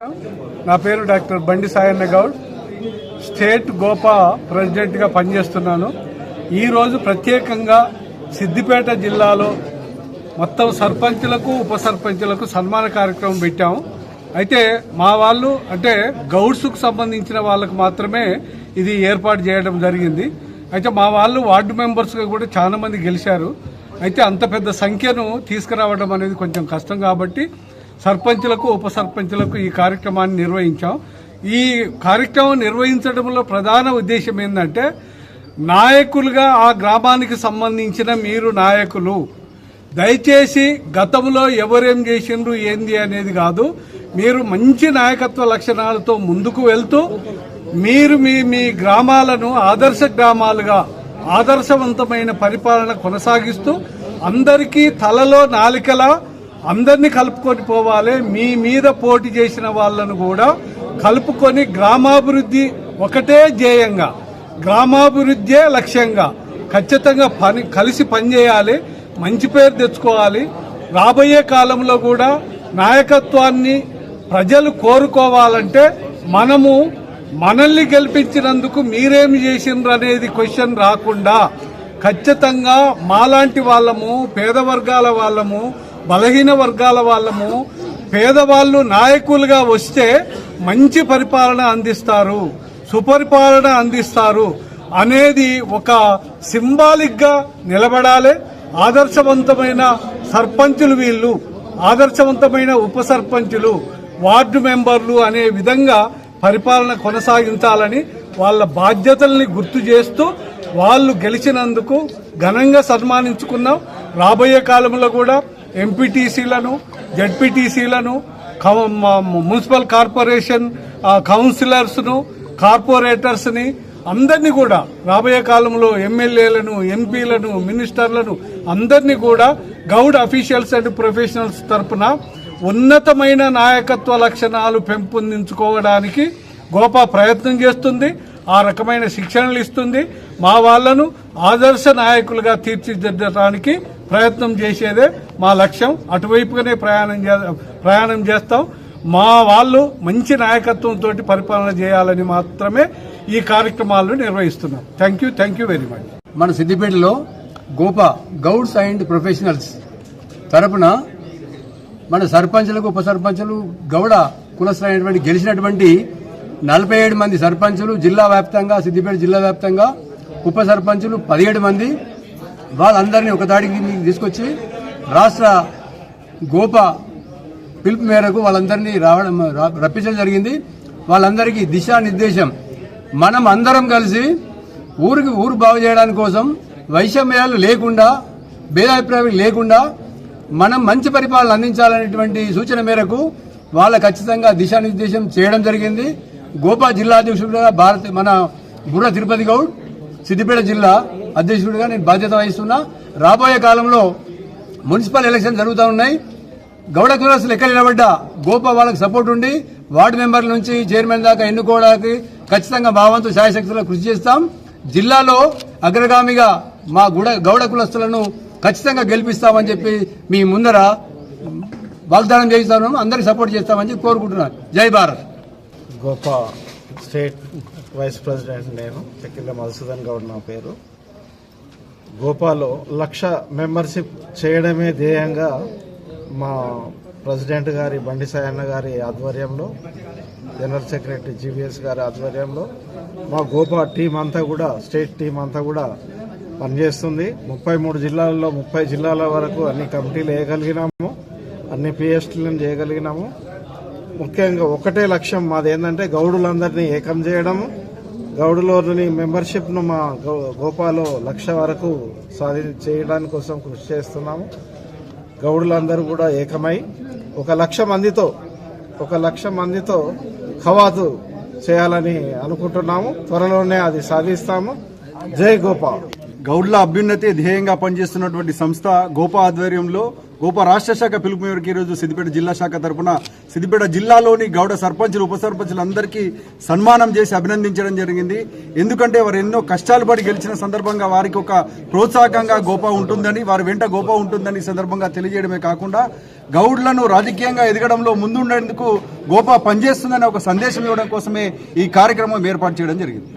నా పేరు డాక్టర్ బండి సాయన్న గౌడ్. స్టేట్ గోపా ప్రెసిడెంట్గా పనిచేస్తున్నాను. ఈరోజు ప్రత్యేకంగా సిద్దిపేట జిల్లాలో మొత్తం సర్పంచులకు ఉప సర్పంచులకు సన్మాన కార్యక్రమం పెట్టాము. అయితే మా వాళ్ళు అంటే గౌడ్స్కు సంబంధించిన వాళ్ళకు మాత్రమే ఇది ఏర్పాటు చేయడం జరిగింది. అయితే మా వాళ్ళు వార్డు మెంబర్స్గా కూడా చాలా మంది గెలిచారు. అయితే అంత పెద్ద సంఖ్యను తీసుకురావడం అనేది కొంచెం కష్టం కాబట్టి సర్పంచులకు ఉప సర్పంచులకు ఈ కార్యక్రమాన్ని నిర్వహించాం. ఈ కార్యక్రమం నిర్వహించడంలో ప్రధాన ఉద్దేశం ఏంటంటే నాయకులుగా ఆ గ్రామానికి సంబంధించిన మీరు నాయకులు దయచేసి గతంలో ఎవరేం చేసిండ్రు ఏంది అనేది కాదు, మీరు మంచి నాయకత్వ లక్షణాలతో ముందుకు వెళ్తూ మీరు మీ గ్రామాలను ఆదర్శ గ్రామాలుగా ఆదర్శవంతమైన పరిపాలన కొనసాగిస్తూ అందరికీ తలలో నాలికలా అందరినీ కలుపుకొని పోవాలి. మీ మీద పోటీ చేసిన వాళ్ళను కూడా కలుపుకొని గ్రామాభివృద్ధి ఒకటే ధ్యేయంగా, గ్రామాభివృద్ధే లక్ష్యంగా ఖచ్చితంగా కలిసి పనిచేయాలి, మంచి పేరు తెచ్చుకోవాలి. రాబోయే కాలంలో కూడా నాయకత్వాన్ని ప్రజలు కోరుకోవాలంటే మనల్ని గెలిపించినందుకు మీరేమి చేసిండ్రు అనేది క్వశ్చన్ రాకుండా ఖచ్చితంగా మాలాంటి వాళ్ళము, పేద వర్గాల వాళ్ళము, బలహీన వర్గాల వాళ్ళము, పేదవాళ్ళు నాయకులుగా వస్తే మంచి పరిపాలన అందిస్తారు, సుపరిపాలన అందిస్తారు అనేది ఒక సింబాలిక్గా నిలబడాలి. ఆదర్శవంతమైన సర్పంచులు వీళ్ళు, ఆదర్శవంతమైన ఉప సర్పంచులు, వార్డు మెంబర్లు అనే విధంగా పరిపాలన కొనసాగించాలని వాళ్ళ బాధ్యతల్ని గుర్తు చేస్తూ వాళ్ళు గెలిచినందుకు ఘనంగా సన్మానించుకున్నాం. రాబోయే కాలంలో కూడా ఎంపీటీసీలను, జడ్పీటీసీలను, మున్సిపల్ కార్పొరేషన్ కౌన్సిలర్స్ను, కార్పొరేటర్స్ని అందరినీ కూడా రాబోయే కాలంలో ఎమ్మెల్యేలను, ఎంపీలను, మినిస్టర్లను అందరినీ కూడా గౌడ్ అఫీషియల్స్ అండ్ ప్రొఫెషనల్స్ తరఫున ఉన్నతమైన నాయకత్వ లక్షణాలు పెంపొందించుకోవడానికి గోపా ప్రయత్నం చేస్తుంది. ఆ రకమైన శిక్షణలు ఇస్తుంది. మా వాళ్లను ఆదర్శ నాయకులుగా తీర్చిదిద్దడానికి ప్రయత్నం చేసేదే మా లక్ష్యం. అటువైపుగానే ప్రయాణం చేస్తాం. మా వాళ్ళు మంచి నాయకత్వంతో పరిపాలన చేయాలని మాత్రమే ఈ కార్యక్రమాలను నిర్వహిస్తున్నాం. Thank you very much. మన సిద్దిపేటలో గోపా గౌడ్స్ అండ్ ప్రొఫెషనల్స్ తరపున మన సర్పంచులకు, ఉప సర్పంచులు, గౌడ కులస్తులైనటువంటి గెలిచినటువంటి 47 మంది సర్పంచులు జిల్లా వ్యాప్తంగా, సిద్దిపేట జిల్లా వ్యాప్తంగా ఉప సర్పంచులు 17 మంది, వాళ్ళందరినీ ఒక దాడికి తీసుకొచ్చి రాష్ట్ర గోపా పిలుపు మేరకు వాళ్ళందరినీ రప్పించడం జరిగింది. వాళ్ళందరికీ దిశానిర్దేశం, మనం అందరం కలిసి ఊరు బాగు చేయడానికి కోసం వైషమ్యాలు లేకుండా, భేదాభిప్రాయాలు లేకుండా మనం మంచి పరిపాలన అందించాలనేటువంటి సూచన మేరకు వాళ్ళ ఖచ్చితంగా దిశానిర్దేశం చేయడం జరిగింది. గోపా జిల్లా అధ్యక్షుడిగా మన బుర్ర తిరుపతి గౌడ్, సిద్దిపేట జిల్లా అధ్యక్షుడిగా నేను బాధ్యత వహిస్తున్నా. రాబోయే కాలంలో మున్సిపల్ ఎలక్షన్ జరుగుతూ ఉన్నాయి. గౌడ కులస్తులు ఎక్కడ నిలబడ్డా గోపా వాళ్ళకి సపోర్ట్ ఉండి వార్డు మెంబర్ల నుంచి చైర్మన్ దాకా ఎన్నుకోవడానికి ఖచ్చితంగా మా వంతు శాయశక్తుల్లో కృషి చేస్తాం. జిల్లాలో అగ్రగామిగా మా గౌడ కులస్తులను ఖచ్చితంగా గెలిపిస్తామని చెప్పి మీ ముందర వాగ్దానం చేస్తాము. అందరికి సపోర్ట్ చేస్తామని చెప్పి కోరుకుంటున్నాను. జై భారత్. గోపా స్టేట్ వైస్ ప్రెసిడెంట్ నేను, చెక్కిళ్ళ మధుసూదన్ గౌడ్ నా పేరు. గోపాలో 1,00,000 మెంబర్షిప్ చేయడమే ధ్యేయంగా మా ప్రెసిడెంట్ గారి బండి సాయన్న గారి ఆధ్వర్యంలో, జనరల్ సెక్రటరీ జీవీఎస్ గారి ఆధ్వర్యంలో మా గోపా టీం అంతా కూడా, స్టేట్ టీం అంతా కూడా పనిచేస్తుంది. 33 జిల్లాల్లో 30 జిల్లాల వరకు అన్ని కమిటీలు వేయగలిగినాము, అన్ని పిఎస్టీలను చేయగలిగినాము. ముఖ్యంగా ఒకటే లక్ష్యం మాది ఏంటంటే గౌడులందరినీ ఏకం చేయడము. గౌడులోని మెంబర్షిప్ను మా గోపాలో 1,00,000 వరకు చేయడానికి కోసం కృషి చేస్తున్నాము. గౌడులందరూ కూడా ఏకమై 1,00,000 మందితో ఖవాతు చేయాలని అనుకుంటున్నాము. త్వరలోనే అది సాధిస్తాము. జై గోపా. గౌడ్ల అభ్యున్నతి ధ్యేయంగా పనిచేస్తున్నటువంటి సంస్థ గోపా ఆధ్వర్యంలో గోపా రాష్ట్ర శాఖ పిలుపు మేరకు ఈరోజు సిద్దిపేట జిల్లా శాఖ తరఫున సిద్దిపేట జిల్లాలోని గౌడ సర్పంచులు ఉప సర్పంచులందరికీ సన్మానం చేసి అభినందించడం జరిగింది. ఎందుకంటే వారు ఎన్నో కష్టాలు పడి గెలిచిన సందర్భంగా వారికి ఒక ప్రోత్సాహకంగా గోపా ఉంటుందని, వారి వెంట గోపా ఉంటుందని ఈ సందర్భంగా తెలియజేయడమే కాకుండా గౌడ్లను రాజకీయంగా ఎదగడంలో ముందుండేందుకు గోపా పనిచేస్తుందని ఒక సందేశం ఇవ్వడం కోసమే ఈ కార్యక్రమం ఏర్పాటు చేయడం జరిగింది.